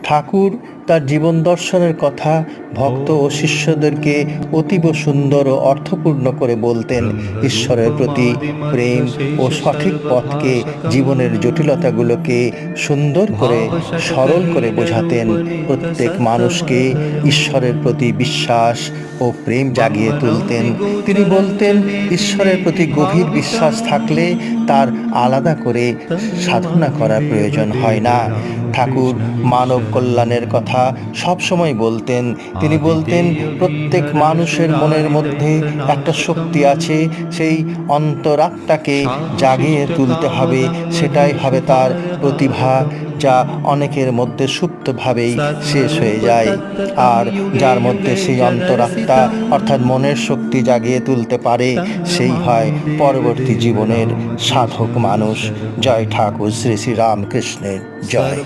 ঠাকুর তার জীবন দর্শনের কথা ভক্ত ও শিষ্যদেরকে অতীব সুন্দর ও অর্থপূর্ণ করে বলতেন। ঈশ্বরের প্রতি প্রেম ও সঠিক পথকে, জীবনের জটিলতাগুলোকে সুন্দর করে, সরল করে বোঝাতেন। প্রত্যেক মানুষকে ঈশ্বরের প্রতি বিশ্বাস ও প্রেম জাগিয়ে তুলতেন। তিনি বলতেন, ঈশ্বরের প্রতি গভীর বিশ্বাস থাকলে তার আলাদা করে সাধনা করার প্রয়োজন হয় না। ঠাকুর মানব কল্যাণের কথা সবসময় বলতেন। তিনি বলতেন, প্রত্যেক মানুষের মনের মধ্যে একটা শক্তি আছে, সেই অন্তরাত্মাকে জাগিয়ে তুলতে হবে। সেটাই হবে তার প্রতিভা, যা অনেকের মধ্যে সুপ্তভাবেই শেষ হয়ে যায়। আর যার মধ্যে সেই অন্তরাত্মা অর্থাৎ মনের শক্তি জাগিয়ে তুলতে পারে, সেই হয় পরবর্তী জীবনের সাধক মানুষ। জয় ঠাকুর শ্রী শ্রী রামকৃষ্ণের জয়।